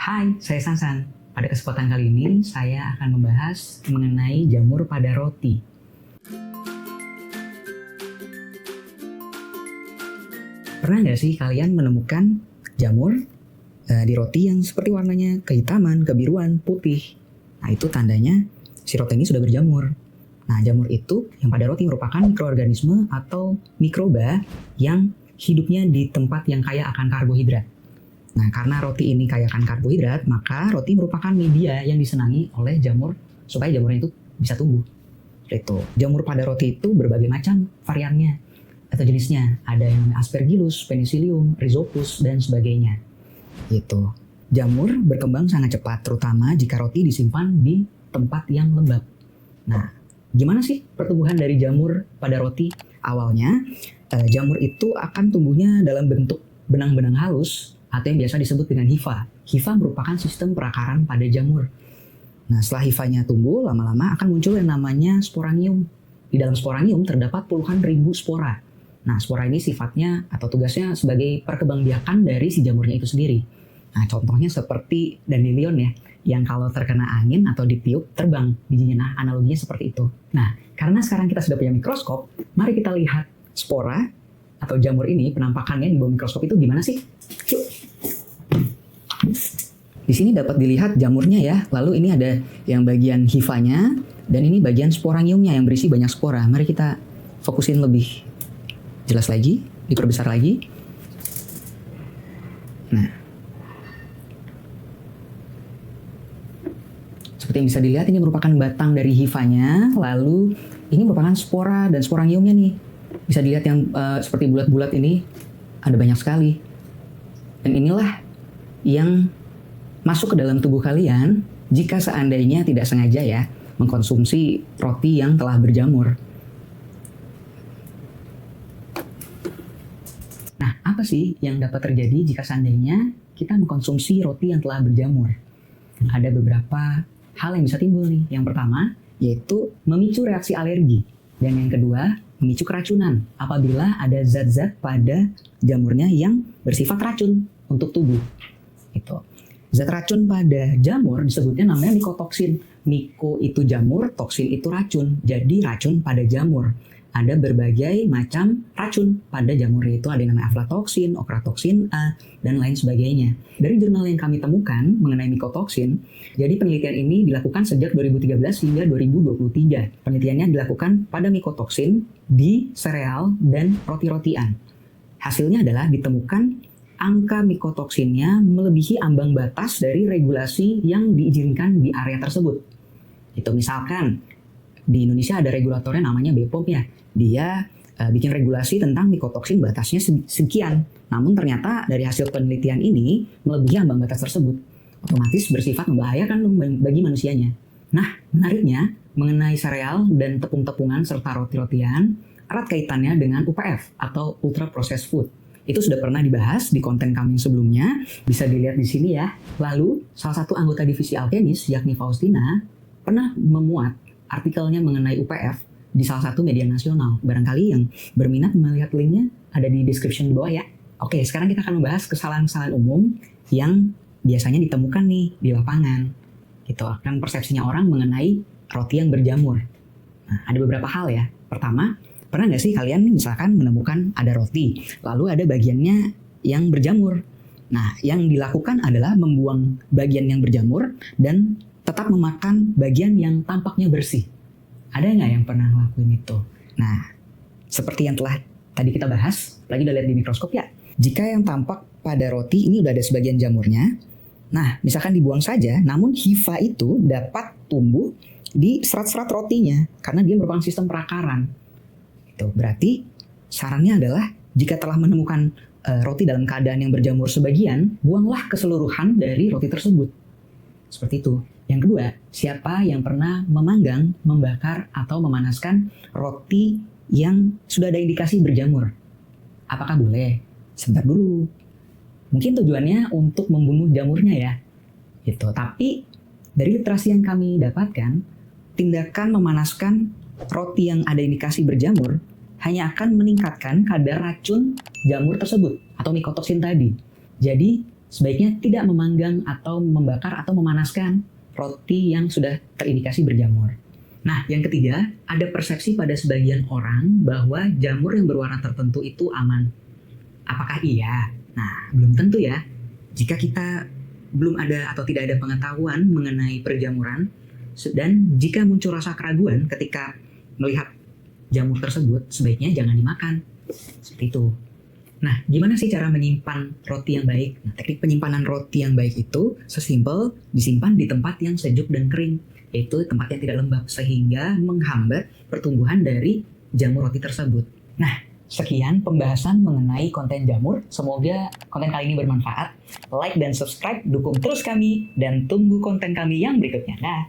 Hai, saya Sansan. Pada kesempatan kali ini, saya akan membahas mengenai jamur pada roti. Pernah nggak sih kalian menemukan jamur di roti yang seperti warnanya kehitaman, kebiruan, putih? Nah, itu tandanya si roti ini sudah berjamur. Nah, jamur itu yang pada roti merupakan mikroorganisme atau mikroba yang hidupnya di tempat yang kaya akan karbohidrat. Nah, karena roti ini kaya akan karbohidrat, maka roti merupakan media yang disenangi oleh jamur supaya jamurnya itu bisa tumbuh. Itu. Jamur pada roti itu berbagai macam variannya atau jenisnya. Ada yang namanya Aspergillus, Penicillium, Rhizopus, dan sebagainya. Gitu. Jamur berkembang sangat cepat, terutama jika roti disimpan di tempat yang lembab. Nah, gimana sih pertumbuhan dari jamur pada roti? Awalnya, jamur itu akan tumbuhnya dalam bentuk benang-benang halus atau yang biasa disebut dengan hifa. Hifa merupakan sistem perakaran pada jamur. Nah, setelah hifanya tumbuh, lama-lama akan muncul yang namanya sporangium. Di dalam sporangium terdapat puluhan ribu spora. Nah, spora ini sifatnya atau tugasnya sebagai perkembangbiakan dari si jamurnya itu sendiri. Nah, contohnya seperti dandelion ya, yang kalau terkena angin atau ditiup terbang bijinya. Nah, analoginya seperti itu. Nah, karena sekarang kita sudah punya mikroskop, mari kita lihat spora atau jamur ini penampakannya di bawah mikroskop itu gimana sih? Yuk. Di sini dapat dilihat jamurnya ya. Lalu ini ada yang bagian hifanya dan ini bagian sporangiumnya yang berisi banyak spora. Mari kita fokusin lebih jelas lagi, diperbesar lagi. Nah, seperti yang bisa dilihat ini merupakan batang dari hifanya. Lalu ini merupakan spora dan sporangiumnya nih. Bisa dilihat yang seperti bulat-bulat ini ada banyak sekali. Dan inilah yang masuk ke dalam tubuh kalian jika seandainya tidak sengaja ya mengkonsumsi roti yang telah berjamur. Nah, apa sih yang dapat terjadi jika seandainya kita mengkonsumsi roti yang telah berjamur? Ada beberapa hal yang bisa timbul nih. Yang pertama, yaitu memicu reaksi alergi. Dan yang kedua, memicu keracunan apabila ada zat-zat pada jamurnya yang bersifat racun untuk tubuh. Itu. Zat racun pada jamur disebutnya namanya mikotoksin. Miko itu jamur, toksin itu racun. Jadi racun pada jamur. Ada berbagai macam racun pada jamur, itu ada yang namanya aflatoksin, okratoksin A, dan lain sebagainya. Dari jurnal yang kami temukan mengenai mikotoksin, jadi penelitian ini dilakukan sejak 2013 hingga 2023. Penelitiannya dilakukan pada mikotoksin di sereal dan roti-rotian. Hasilnya adalah ditemukan angka mikotoksinnya melebihi ambang batas dari regulasi yang diizinkan di area tersebut. Itu misalkan di Indonesia ada regulatornya namanya BPOM ya. Dia bikin regulasi tentang mikotoksin batasnya sekian. Namun ternyata dari hasil penelitian ini melebihi ambang batas tersebut. Otomatis bersifat membahayakan bagi manusianya. Nah, menariknya mengenai sereal dan tepung-tepungan serta roti-rotian erat kaitannya dengan UPF atau Ultra Processed Food. Itu sudah pernah dibahas di konten kami sebelumnya, bisa dilihat di sini ya. Lalu, salah satu anggota divisi Alkemis, yakni Faustina, pernah memuat artikelnya mengenai UPF di salah satu media nasional. Barangkali yang berminat melihat linknya ada di description di bawah ya. Oke, sekarang kita akan membahas kesalahan-kesalahan umum yang biasanya ditemukan nih di lapangan. Itu akan persepsinya orang mengenai roti yang berjamur. Nah, ada beberapa hal ya. Pertama, pernah nggak sih kalian misalkan menemukan ada roti, lalu ada bagiannya yang berjamur. Nah, yang dilakukan adalah membuang bagian yang berjamur dan tetap memakan bagian yang tampaknya bersih. Ada nggak yang pernah ngelakuin itu? Nah, seperti yang telah tadi kita bahas, lagi udah lihat di mikroskop ya. Jika yang tampak pada roti ini udah ada sebagian jamurnya, nah misalkan dibuang saja, namun hifa itu dapat tumbuh di serat-serat rotinya karena dia merupakan sistem perakaran. Berarti sarannya adalah jika telah menemukan roti dalam keadaan yang berjamur sebagian, buanglah keseluruhan dari roti tersebut. Seperti itu. Yang kedua, siapa yang pernah memanggang, membakar, atau memanaskan roti yang sudah ada indikasi berjamur? Apakah boleh? Sebentar dulu. Mungkin tujuannya untuk membunuh jamurnya ya. Gitu. Tapi dari literasi yang kami dapatkan, tindakan memanaskan roti yang ada indikasi berjamur hanya akan meningkatkan kadar racun jamur tersebut atau mikotoksin tadi. Jadi sebaiknya tidak memanggang atau membakar atau memanaskan roti yang sudah terindikasi berjamur. Nah, yang ketiga, ada persepsi pada sebagian orang bahwa jamur yang berwarna tertentu itu aman. Apakah iya? Nah, belum tentu ya. Jika kita belum ada atau tidak ada pengetahuan mengenai perjamuran, dan jika muncul rasa keraguan ketika melihat jamur tersebut, sebaiknya jangan dimakan. Seperti itu. Nah, gimana sih cara menyimpan roti yang baik? Nah, teknik penyimpanan roti yang baik itu sesimpel disimpan di tempat yang sejuk dan kering, yaitu tempat yang tidak lembab, sehingga menghambat pertumbuhan dari jamur roti tersebut. Nah, sekian pembahasan mengenai konten jamur. Semoga konten kali ini bermanfaat. Like dan subscribe, dukung terus kami, dan tunggu konten kami yang berikutnya. Nah.